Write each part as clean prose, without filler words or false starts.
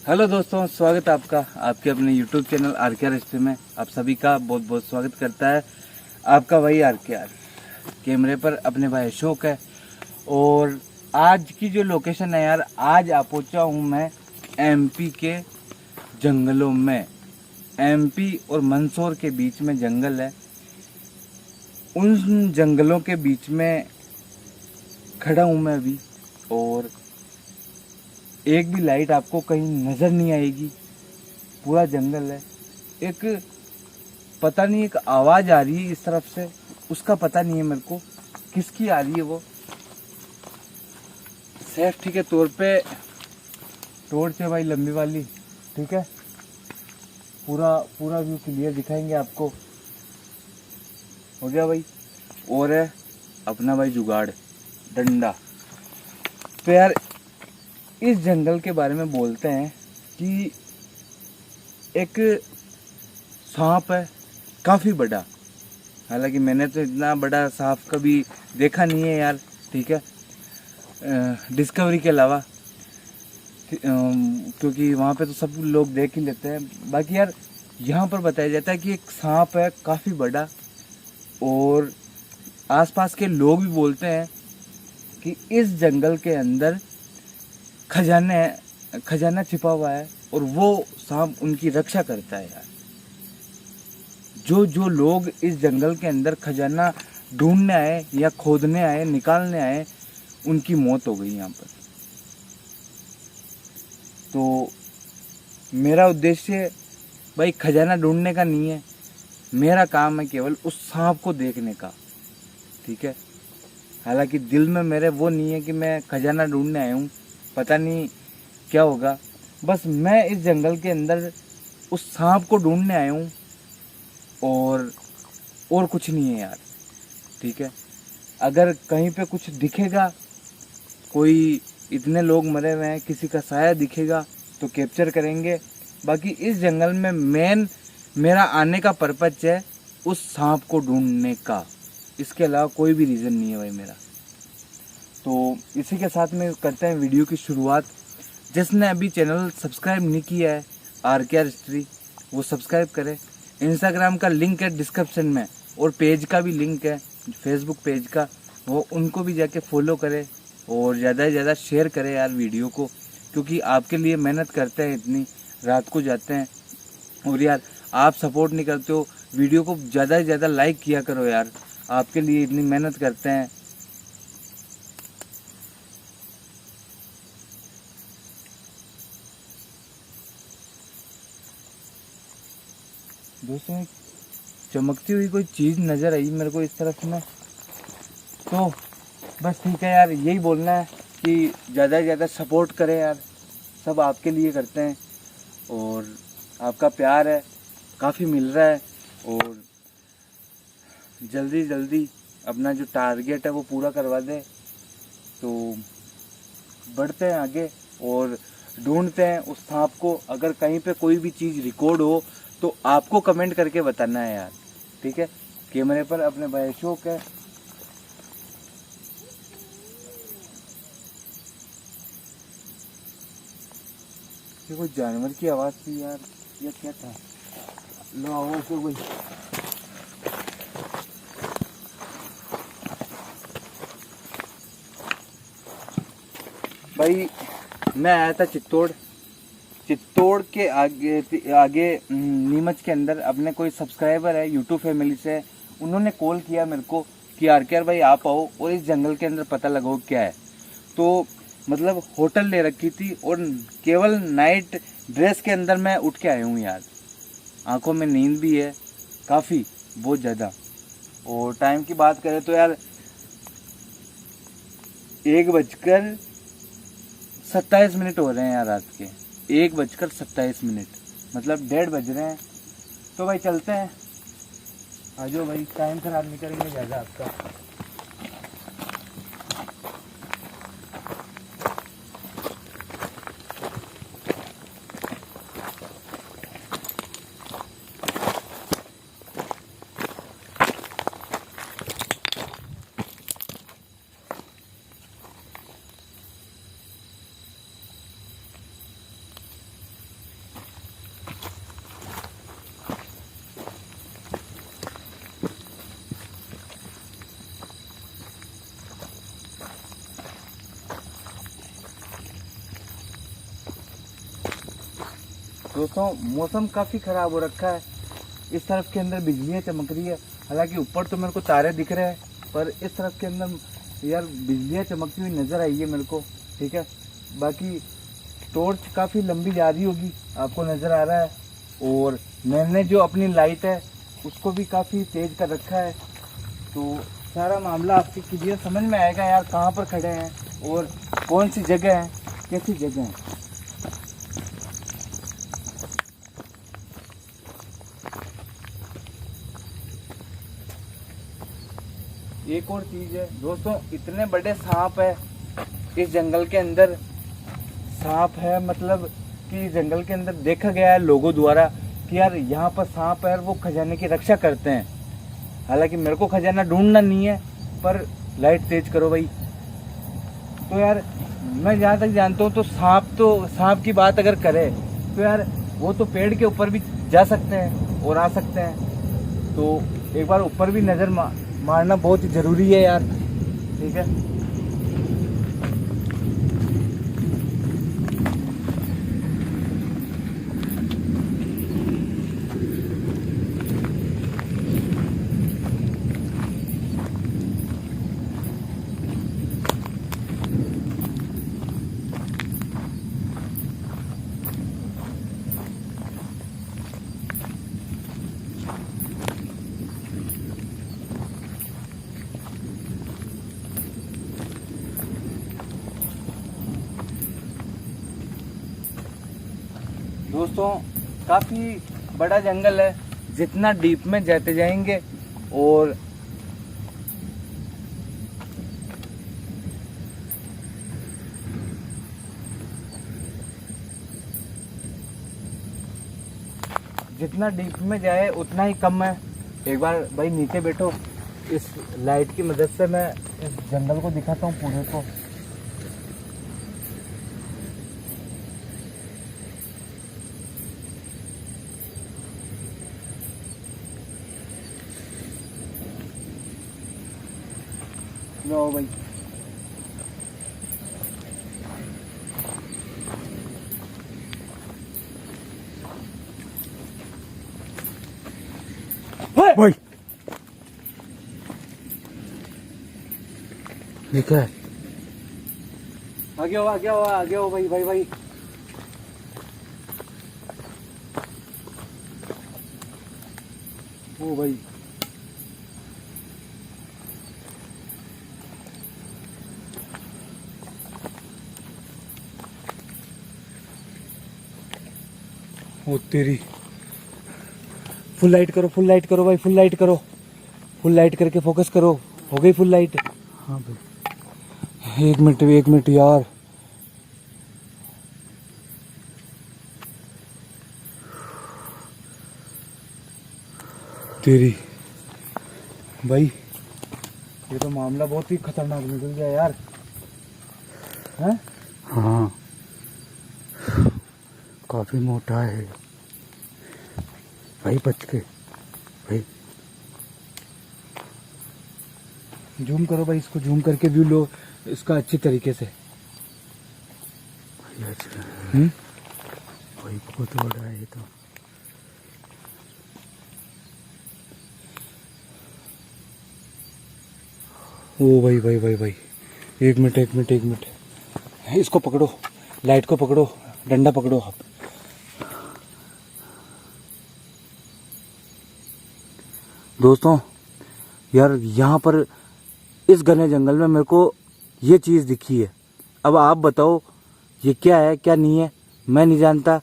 Hello दोस्तों, स्वागत है आपका आपके अपने YouTube चैनल RKR हिस्ट्री में। आप सभी का बहुत बहुत स्वागत करता है आपका भाई RKR। कैमरे पर अपने भाई अशोक है। और आज की जो लोकेशन है यार, आज आ पहुंचा हूँ मैं MP के जंगलों में। MP और मंदसौर के बीच में जंगल है। उन जंगलों के बीच में खड़ा हूँ मैं अभी, और एक भी लाइट आपको कहीं नज़र नहीं आएगी। पूरा जंगल है। एक पता नहीं, एक आवाज़ आ रही है इस तरफ से, उसका पता नहीं है मेरे को किसकी आ रही है। वो सेफ्टी के तौर पे टॉर्च है भाई, लंबी वाली, ठीक है। पूरा व्यू क्लियर दिखाएंगे आपको। हो गया भाई। और है अपना भाई जुगाड़, डंडा। तो यार इस जंगल के बारे में बोलते हैं कि एक सांप है काफ़ी बड़ा। हालांकि मैंने तो इतना बड़ा सांप कभी देखा नहीं है यार, ठीक है, डिस्कवरी के अलावा, क्योंकि वहाँ पे तो सब लोग देख ही लेते हैं। बाकी यार यहाँ पर बताया जाता है कि एक सांप है काफ़ी बड़ा, और आसपास के लोग भी बोलते हैं कि इस जंगल के अंदर खजाना छिपा हुआ है, और वो सांप उनकी रक्षा करता है यार। जो लोग इस जंगल के अंदर खजाना ढूंढने आए या खोदने आए, निकालने आए, उनकी मौत हो गई यहाँ पर। तो मेरा उद्देश्य भाई खजाना ढूंढने का नहीं है, मेरा काम है केवल उस सांप को देखने का, ठीक है। हालांकि दिल में मेरे वो नहीं है कि मैं खजाना ढूंढने आया हूँ, पता नहीं क्या होगा। बस मैं इस जंगल के अंदर उस सांप को ढूंढने आया हूँ, और कुछ नहीं है यार, ठीक है। अगर कहीं पे कुछ दिखेगा, कोई, इतने लोग मरे हुए हैं, किसी का साया दिखेगा तो कैप्चर करेंगे। बाकी इस जंगल में मेरा आने का पर्पज है उस सांप को ढूंढने का, इसके अलावा कोई भी रीज़न नहीं है भाई मेरा। तो इसी के साथ में करते हैं वीडियो की शुरुआत। जिसने अभी चैनल सब्सक्राइब नहीं किया है RKR हिस्ट्री, वो सब्सक्राइब करें। इंस्टाग्राम का लिंक है डिस्क्रिप्शन में, और पेज का भी लिंक है, फेसबुक पेज का, वो उनको भी जाके फॉलो करें, और ज़्यादा से ज़्यादा शेयर करें यार वीडियो को, क्योंकि आपके लिए मेहनत करते हैं, इतनी रात को जाते हैं, और यार आप सपोर्ट नहीं करते हो। वीडियो को ज़्यादा से ज़्यादा लाइक किया करो यार, आपके लिए इतनी मेहनत करते हैं। दोस्तों चमकती हुई कोई चीज़ नज़र आई मेरे को इस तरफ में, तो बस ठीक है यार, यही बोलना है कि ज़्यादा से ज़्यादा सपोर्ट करें यार, सब आपके लिए करते हैं, और आपका प्यार है काफ़ी मिल रहा है, और जल्दी जल्दी अपना जो टारगेट है वो पूरा करवा दें। तो बढ़ते हैं आगे और ढूंढते हैं उस सांप को। अगर कहीं पे कोई भी चीज़ रिकॉर्ड हो तो आपको कमेंट करके बताना है यार, ठीक है। कैमरे पर अपने भाई अशोक है। ये कोई जानवर की आवाज़ थी यार, ये क्या था? लो आओ से कोई भाई मैं आया था चित्तौड़ के आगे नीमच के अंदर। अपने कोई सब्सक्राइबर है यूट्यूब फैमिली से, उन्होंने कॉल किया मेरे को कि आर भाई आप आओ और इस जंगल के अंदर पता लगाओ क्या है। तो मतलब होटल ले रखी थी और केवल नाइट ड्रेस के अंदर मैं उठ के आया हूँ यार। आंखों में नींद भी है काफ़ी, बहुत ज़्यादा। और टाइम की बात करें तो यार 1:27 हो रहे हैं यार रात के। 1:27, मतलब 1:30 बज रहे हैं। तो भाई चलते हैं, आ जाओ भाई, टाइम खराब नहीं करेंगे ज़्यादा आपका। दोस्तों मौसम काफ़ी ख़राब हो रखा है। इस तरफ के अंदर बिजलियाँ चमक रही है, हालांकि ऊपर तो मेरे को तारे दिख रहे हैं, पर इस तरफ के अंदर यार बिजलियाँ चमकती हुई नज़र आई है मेरे को। ठीक है, बाकी टॉर्च काफ़ी लंबी जा रही होगी, आपको नज़र आ रहा है। और मैंने जो अपनी लाइट है उसको भी काफ़ी तेज़ कर रखा है। तो सारा मामला आपकी क्लियर समझ में आएगा यार, कहाँ पर खड़े हैं और कौन सी जगह है, कैसी जगह है। एक और चीज़ है दोस्तों, इतने बड़े सांप है इस जंगल के अंदर। सांप है मतलब कि जंगल के अंदर देखा गया है लोगों द्वारा कि यार यहाँ पर सांप है, वो खजाने की रक्षा करते हैं। हालांकि मेरे को खजाना ढूंढना नहीं है, पर लाइट तेज करो भाई। तो यार मैं जहाँ तक जानता हूँ तो सांप की बात अगर करें तो यार वो तो पेड़ के ऊपर भी जा सकते हैं और आ सकते हैं। तो एक बार ऊपर भी नज़र मारना बहुत ही ज़रूरी है यार। ठीक है, दोस्तों काफ़ी बड़ा जंगल है। जितना डीप में जाते जाएंगे और जितना डीप में जाए उतना ही कम है। एक बार भाई नीचे बैठो, इस लाइट की मदद से मैं इस जंगल को दिखाता हूँ पूरे को। लो भाई, भाई ठीक है, आगे हो भाई। ओ भाई, ओ तेरी, फुल लाइट करो भाई, फुल लाइट करके फोकस करो। हो गई फुल लाइट? हाँ भाई, एक मिनट यार। तेरी भाई, ये तो मामला बहुत ही खतरनाक निकल गया यार। हैं? हाँ, काफी मोटा है भाई, बच के भाई। जूम करो भाई, इसको जूम करके व्यू लो इसका अच्छी तरीके से। भाई बहुत बड़ा है ये तो। ओ भाई भाई भाई भाई, एक मिनट एक मिनट एक मिनट, इसको पकड़ो, लाइट को पकड़ो, डंडा पकड़ो आप। दोस्तों यार यहाँ पर इस घने जंगल में मेरे को ये चीज़ दिखी है। अब आप बताओ ये क्या है क्या नहीं है, मैं नहीं जानता,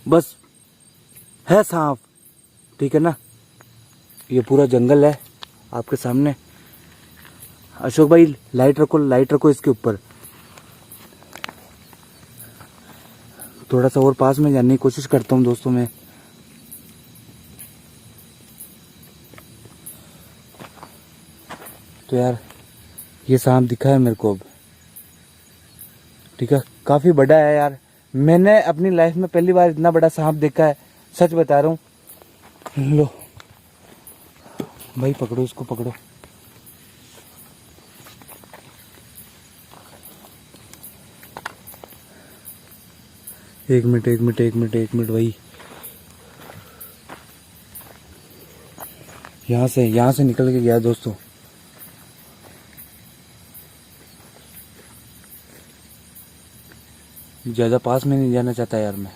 बस है सांप, ठीक है ना। ये पूरा जंगल है आपके सामने। अशोक भाई लाइट रखो इसके ऊपर। थोड़ा सा और पास में जाने की कोशिश करता हूँ दोस्तों मैं। तो यार ये सांप दिखा है मेरे को अब, ठीक है, काफी बड़ा है यार। मैंने अपनी लाइफ में पहली बार इतना बड़ा सांप देखा है, सच बता रहा हूँ। लो भाई पकड़ो, इसको पकड़ो। एक मिनट भाई, यहाँ से निकल के गया दोस्तों। ज्यादा पास में नहीं जाना चाहता यार मैं।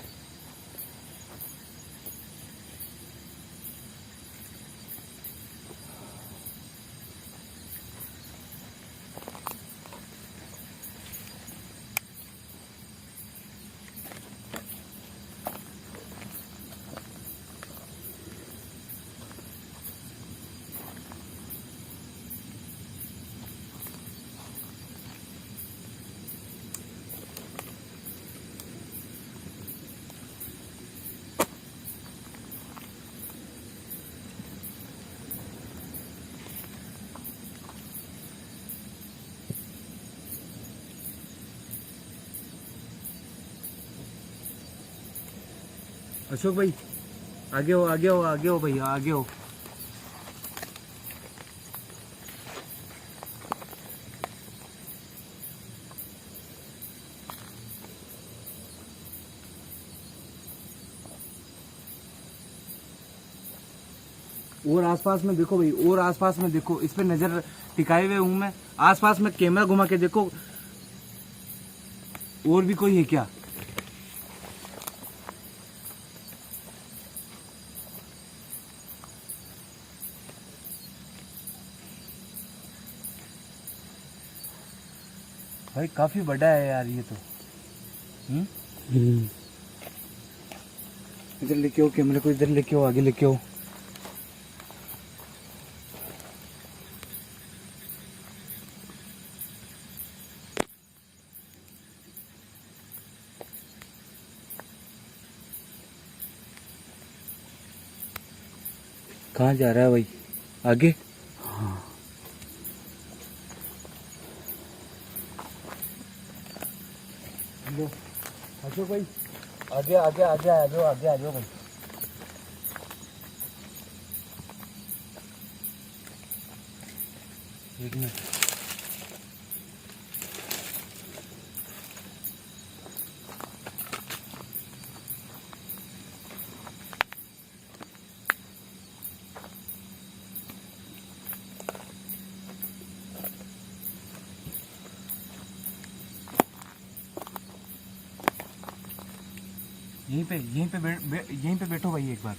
अशोक भाई आगे हो भैया, आगे हो। और आसपास में देखो भाई, और आसपास में देखो, इस पे नजर टिकाए हुए हूं मैं। आसपास में कैमरा घुमा के देखो, और भी कोई है क्या? भाई काफी बड़ा है यार ये तो। इधर लेके आओ कैमरे को, इधर लेके आओ, आगे लेके आओ। कहाँ जा रहा है भाई? आगे? हाँ। लो अशोक भाई आगे आ जाओ भाई। एक मिनट, यहीं पे बैठो भाई एक बार।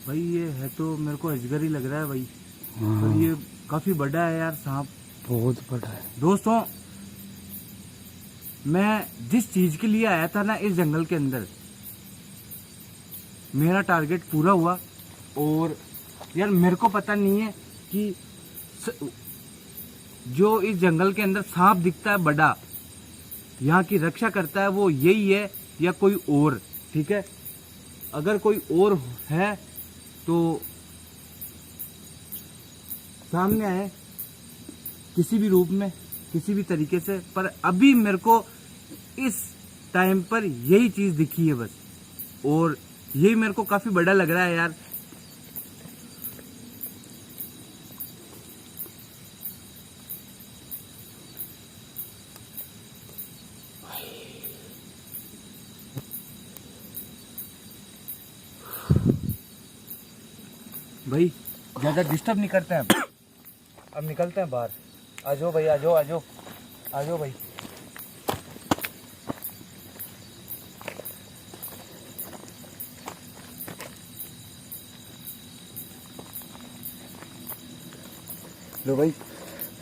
भाई ये है तो मेरे को अजगर ही लग रहा है भाई। पर ये काफी बड़ा है यार सांप, बहुत बड़ा है। दोस्तों मैं जिस चीज के लिए आया था ना इस जंगल के अंदर, मेरा टारगेट पूरा हुआ। और यार मेरे को पता नहीं है कि जो इस जंगल के अंदर सांप दिखता है बड़ा, यहाँ की रक्षा करता है, वो यही है या कोई और, ठीक है। अगर कोई और है तो सामने आए किसी भी रूप में, किसी भी तरीके से। पर अभी मेरे को इस टाइम पर यही चीज दिखी है बस, और यही मेरे को काफी बड़ा लग रहा है यार। भाई ज़्यादा डिस्टर्ब नहीं करते हैं अब निकलते हैं बाहर। आ जाओ भाई, आ जाओ आ जाओ आ जाओ भाई। लो भाई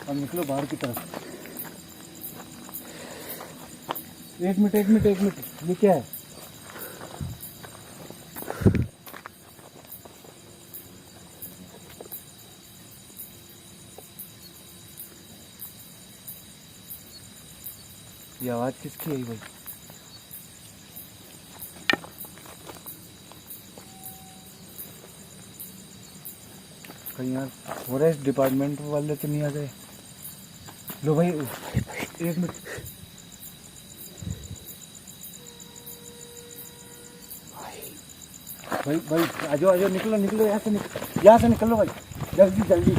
अब निकलो बाहर की तरफ। एक मिनट एक मिनट एक मिनट, ये क्या है? ये आवाज किसकी आई भाई? कहीं यार फॉरेस्ट डिपार्टमेंट वाले तो नहीं आ गए? लो भाई एक मिनट। भाई भाई आ जाओ निकलो निकलो यहाँ से निकलो भाई, जल्दी जल्दी।